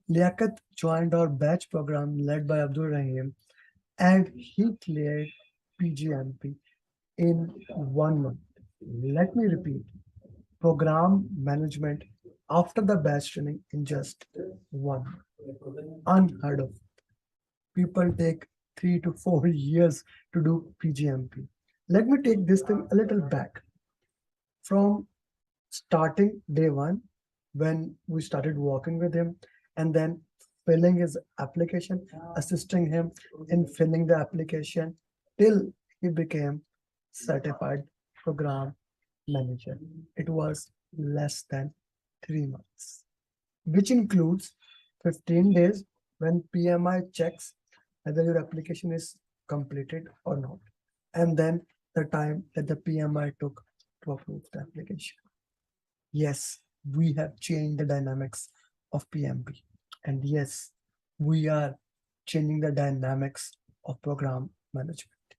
Liaqat joined our batch program led by Abdul Rahim, and he cleared PgMP in 1 month. Let me repeat, program management after the batch training in just 1 month. Unheard of. People take 3 to 4 years to do PGMP. Let me take this thing a little back. From starting day one, when we started working with him, and then filling his application, assisting him in filling the application till he became certified program manager. It was less than 3 months, which includes 15 days when PMI checks whether your application is completed or not, and then the time that the PMI took to approve the application. Yes, we have changed the dynamics of PMP, and yes, we are changing the dynamics of program management.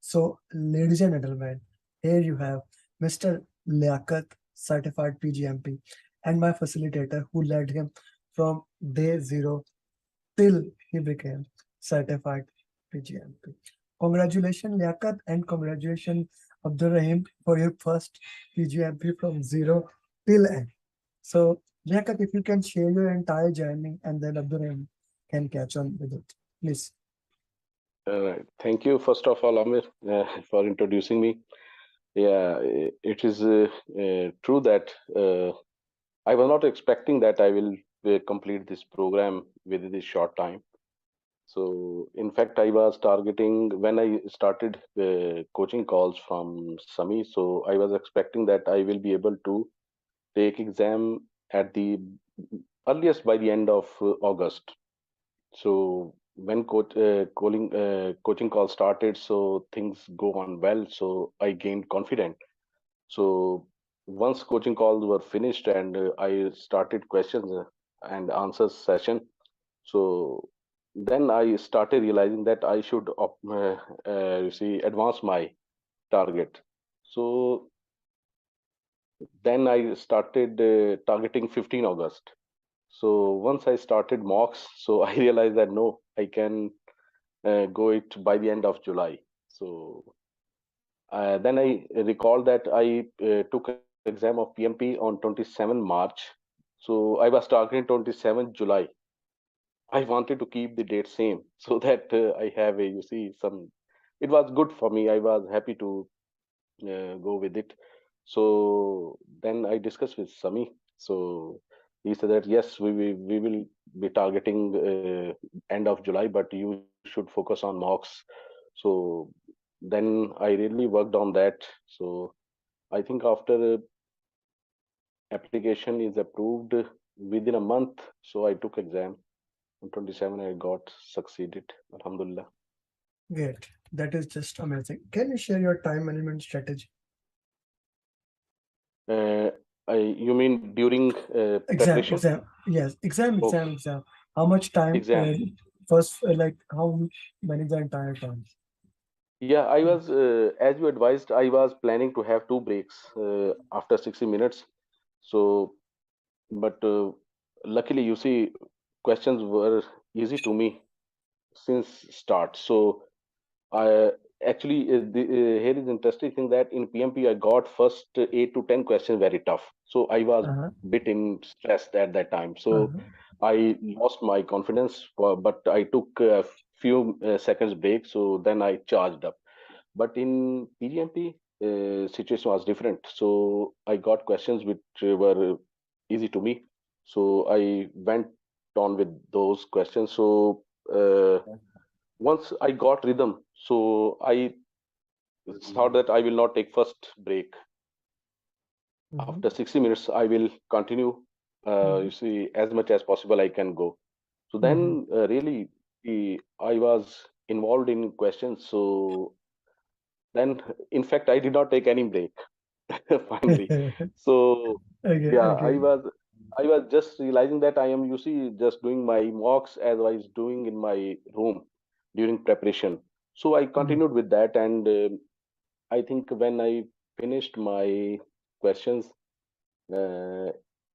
So, ladies and gentlemen, here you have Mr. Liaqat, certified PGMP, and my facilitator who led him from day zero till he became certified PGMP. Congratulations, Liaqat, and congratulations, Abdul Rahim, for your first PGMP from zero till end. So, Liaqat, if you can share your entire journey, and then Abdul Rahim can catch on with it, please. Thank you, first of all, Amir, for introducing me. Yeah, it is true that I was not expecting that I will complete this program within this short time. So, in fact, I was targeting when I started coaching calls from Sami. So, I was expecting that I will be able to take exam at the earliest by the end of August. So, when coaching call started, so things go on well. So, I gained confidence. So once coaching calls were finished and I started questions and answers session, so then I started realizing that I should advance my target. So then I started targeting 15 August. So once I started mocks, so I realized that no, I can go it by the end of July. So then I recall that I took exam of PMP on 27 March. So I was targeting 27 July. I wanted to keep the date same so that I have a, you see, some. It was good for me. I was happy to go with it. So then I discussed with Sami. So he said that yes, we will be targeting end of July, but you should focus on mocks. So then I really worked on that. So I think after application is approved within a month, so I took exam. On 27, I got succeeded. Alhamdulillah. Great. That is just amazing. Can you share your time management strategy? Uh, you mean during Exam, preparation? exam. Yes, exam, Okay, exam, exam. How much time? exam. First, like how you manage the entire time? Yeah, I was, as you advised, I was planning to have two breaks after 60 minutes. So, but luckily, you see, questions were easy to me since start. So, I actually here is interesting thing that in PMP I got first 8 to 10 questions very tough. So I was Uh-huh, bit in stressed at that time. So uh-huh. I lost my confidence, but I took a few seconds break. So then I charged up. But in PGMP, situation was different. So I got questions which were easy to me. So I went on with those questions. So once I got rhythm, so I thought that I will not take first break. Mhm, After 60 minutes, I will continue. You mhm, see, as much as possible, I can go. So mhm. then, really, I was involved in questions. So then, in fact, I did not take any break finally. So Okay, yeah, okay. I was just realizing that I am, you see, just doing my mocks as I was doing in my room during preparation. So I Mm, continued with that, and I think when I finished my questions, uh,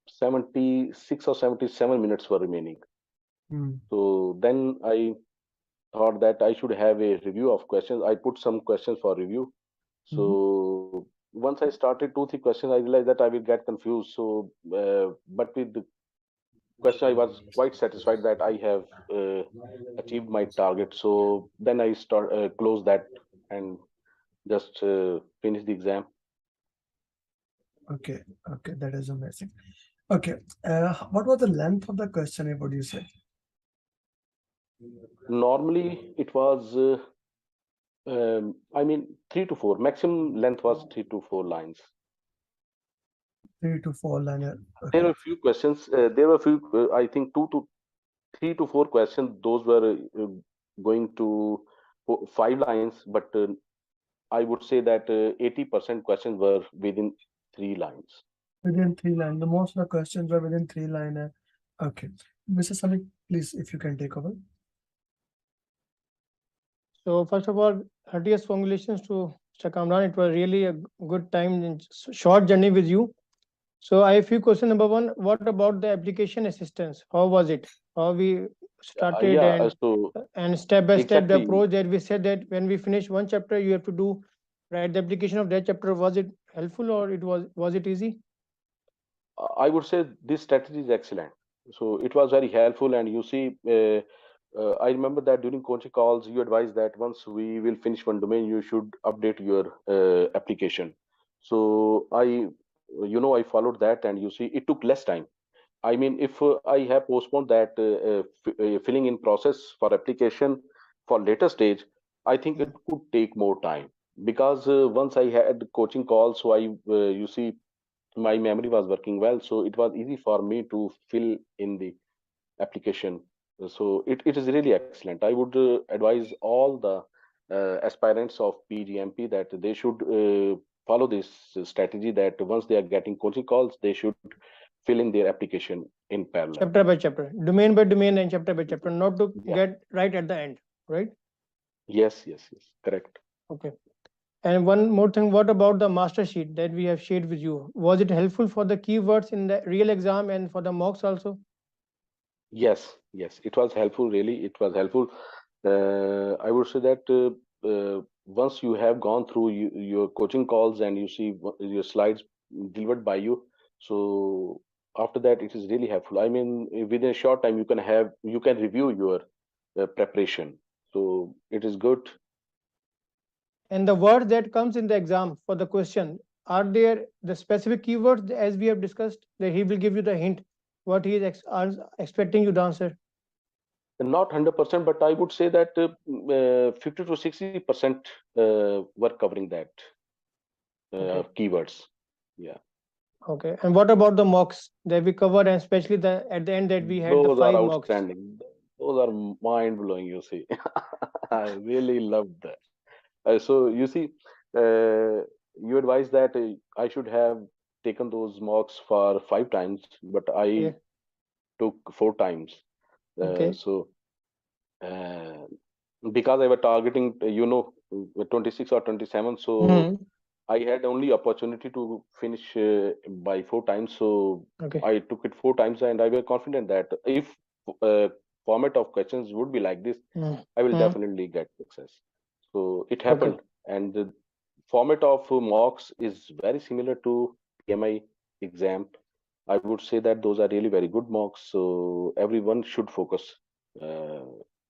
76 or 77 minutes were remaining. Hmm. So then I thought that I should have a review of questions. I put some questions for review. Mhm. So once I started 2, 3 questions, I realized that I will get confused. So, but with the question, I was quite satisfied that I have achieved my target. So then I close that and just finish the exam. Okay, okay, that is amazing. Okay, what was the length of the question? What do you say? Normally, it was, I mean, 3 to 4. Maximum length was 3 to 4 lines. 3 to 4 liner. There Okay. were few questions. There were few, I think, 3 to 4 questions. Those were going to 5 lines, but I would say that 80% questions were within 3 lines. Within 3 line. The most of the questions were within 3 liner. Okay. Mr. Samik, please, if you can take over. So first of all, heartiest congratulations to Mr. Kamran. It was really a good time and short journey with you. So I have a few questions. Number one, what about the application assistance? How was it? How we started Yeah, so and step by step the exactly. approach that we said that when we finish one chapter, you have to do write the application of that chapter. Was it helpful or was it easy? I would say this strategy is excellent. So it was very helpful. And you see, I remember that during coaching calls, you advised that once we will finish one domain, you should update your application. So I followed that, and you see, it took less time. I mean, if I have postponed that filling in process for application for later stage, I think it could take more time because once I had coaching calls, so you see, my memory was working well, so it was easy for me to fill in the application. So it is really excellent. I would advise all the aspirants of PgMP that they should follow this strategy, that once they are getting coaching calls, they should fill in their application in parallel. Chapter by chapter, domain by domain, and chapter by chapter, not to Yeah. get right at the end, right? Yes, correct. Okay. And one more thing, what about the master sheet that we have shared with you? Was it helpful for the keywords in the real exam and for the mocks also? Yes, it was helpful. Really, it was helpful. I would say that once you have gone through your coaching calls and you see your slides delivered by you, so after that it is really helpful. I mean, within a short time you can review your preparation. So it is good. And the words that comes in the exam for the question, are there the specific keywords as we have discussed that he will give you the hint what he is expecting you to answer? Not 100%, but I would say that 50 to 60% were covering that Okay. keywords. Yeah. Okay. And what about the mocks that we covered, and especially the at the end that we had the Those are 5 mocks? outstanding. Those are mind blowing, you see. I really loved that. So you see, you advised that I should have taken those mocks for 5 times, but I Yeah. took 4 times. Okay. So because I was targeting, 26 or 27, so Hmm. I had only opportunity to finish by 4 times. So Okay. I took it 4 times, and I was confident that if uh, format of questions would be like this, I will Hmm. definitely get success. So it Okay. happened, and the format of mocks is very similar to PMI exam. I would say that those are really very good mocks. So everyone should focus uh,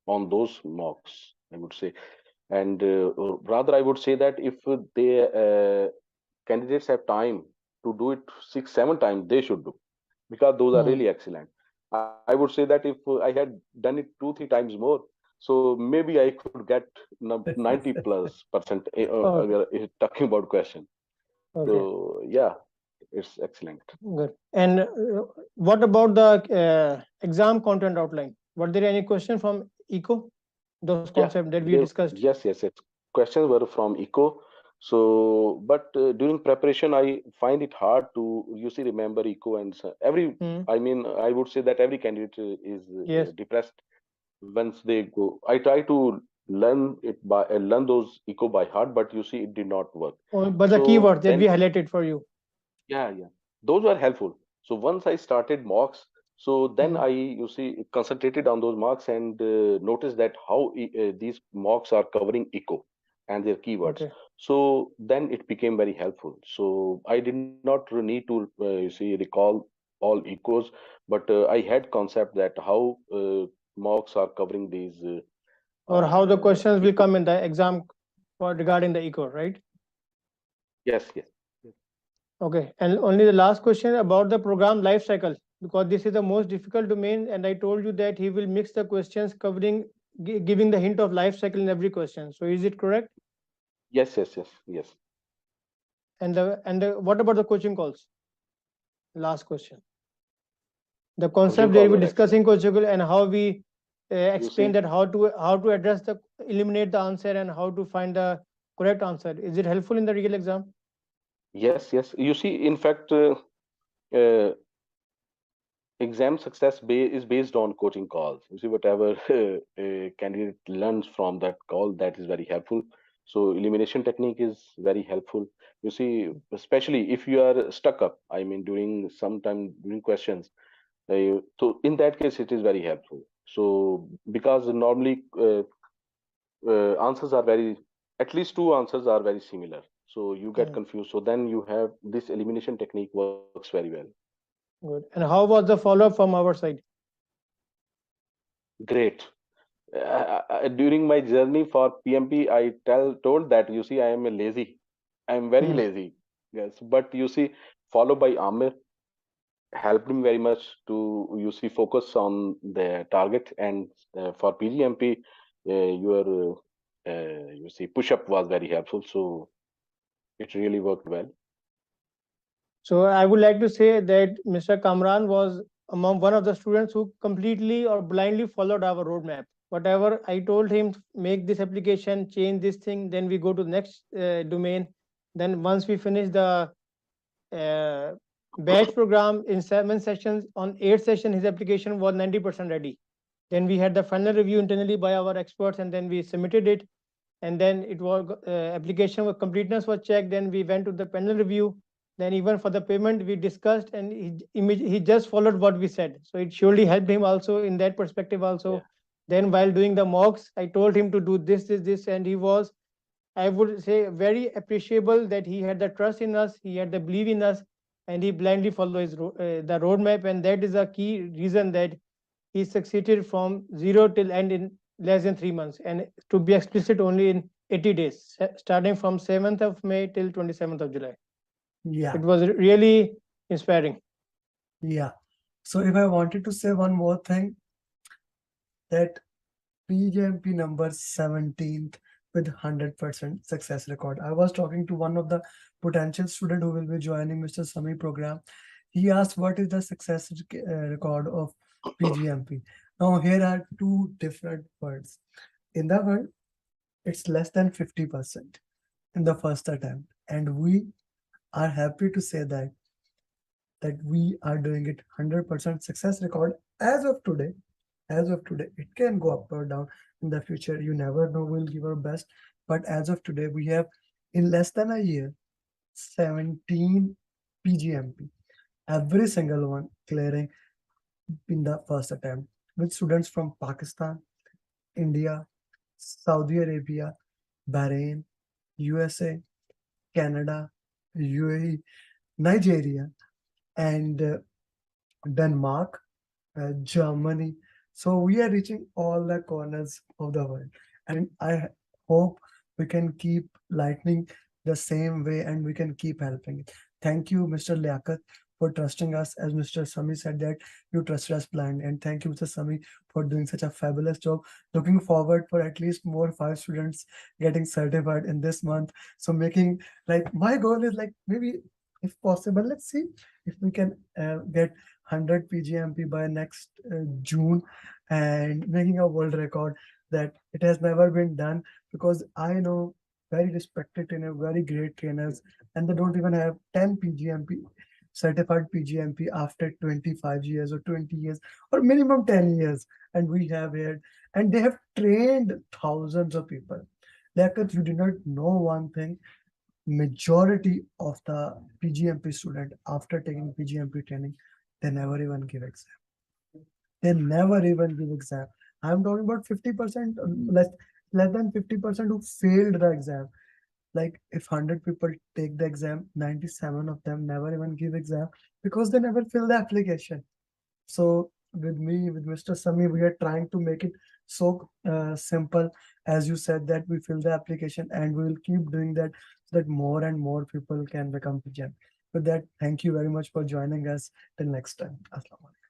on those mocks, I would say. And rather, I would say that if candidates have time to do it 6, 7 times, they should do, because those are Hmm. really excellent. I would say that if I had done it 2, 3 times more, so maybe I could get 90+% Okay. talking about question. Okay. So yeah, it's excellent. Good. And what about the exam content outline? Were there any question from ECO? Those Yeah, concepts that we discussed? yes. Questions were from eco. So, but during preparation, I find it hard to, you see, remember eco, and Hmm. I mean, I would say that every candidate is Yes. depressed once they go. I try to learn those eco by heart, but you see, it did not work. But the So keywords that we then, highlighted for you. yeah, those were helpful. So once I started mocks, so then Mhm. I, you see, concentrated on those marks and noticed that how these mocks are covering eco and their keywords. Okay. So then it became very helpful. So I did not need to, you see, recall all ecos, but I had concept that how mocks are covering these Or how the questions will eco. come in the exam for regarding the eco, right? Yes, yes. Yes. Okay. And only the last question about the program life cycle, because this is the most difficult domain, and I told you that he will mix the questions covering giving the hint of life cycle in every question. So is it correct? Yes, yes, yes, yes. And what about the coaching calls? Last question. The Coaching concept that calls we're are excellent. discussing coaching call and how we You explain see, that how to address the eliminate the answer and how to find the correct answer. Is it helpful in the real exam? yes, yes. You see, in fact, uh, exam success is based on coaching calls. You see, whatever a candidate learns from that call, that is very helpful. So elimination technique is very helpful. You see, especially if you are stuck up, I mean, during sometime during questions. So in that case, it is very helpful. So because normally answers are very, at least two answers are very similar. So you get Hmm, confused. So then you have this elimination technique works very well. good. And how was the follow-up from our side? Great. During my journey for PMP, I told that, you see, I am a lazy. I am very Hmm. lazy. Yes, but you see, followed by Amir, helped him very much to, you see, focus on the target. And for PGMP, your you see, push up was very helpful. So it really worked well. So I would like to say that Mr. Kamran was among one of the students who completely or blindly followed our roadmap. Whatever I told him, make this application, change this thing, then we go to the next domain. Then once we finish the uh, batch program in 7 sessions, on 8 session, his application was 90% ready. Then we had the final review internally by our experts, and then we submitted it. And then it was application was completeness was checked. Then we went to the panel review. Then even for the payment we discussed, and he just followed what we said. So it surely helped him also in that perspective Yeah. also. Then while doing the mocks, I told him to do this, and he was, I would say, very appreciable that he had the trust in us, he had the belief in us, and he blindly followed the roadmap. And that is a key reason that he succeeded from zero till end in less than 3 months. And to be explicit, only in 80 days, starting from 7th of May till 27th of July. Yeah, It was really inspiring. yeah. So if I wanted to say one more thing, that PGMP number 17th with 100% success record. I was talking to one of the potential student who will be joining Mr. Sami program. He asked what is the success record of PGMP. Now here are two different words. In the word, it's less than 50% in the first attempt. And we are happy to say that we are doing it 100% success record as of today. As of today, it can go up or down in the future. You never know. We'll give our best. But as of today, we have in less than a year 17 PGMP, every single one clearing in the first attempt, with students from Pakistan, India, Saudi Arabia, Bahrain, USA, Canada, UAE, Nigeria, and Denmark, Germany. So we are reaching all the corners of the world. And I hope we can keep lightning the same way and we can keep helping. Thank you, Mr. Liaqat, for trusting us. As Mr. Sami said that you trusted us blind. And thank you, Mr. Sami, for doing such a fabulous job. Looking forward for at least more 5 students getting certified in this month. So making, like, my goal is like, maybe if possible, let's see if we can get 100 PgMP by next June, and making a world record that it has never been done, because I know very respected trainer, very great trainers, and they don't even have 10 PgMP certified PgMP after 25 years or 20 years or minimum 10 years, and we have here, and they have trained thousands of people. Like, you did not know one thing, majority of the PGMP student after taking PGMP training they never even give exam. They never even give exam. I'm talking about 50%, less than 50% who failed the exam. Like if 100 people take the exam, 97 of them never even give exam because they never fill the application. So with me, with Mr. Sami, we are trying to make it so simple. As you said, that we fill the application, and we will keep doing that so that more and more people can become PGM. With that, thank you very much for joining us. Till next time. Assalamu alaikum.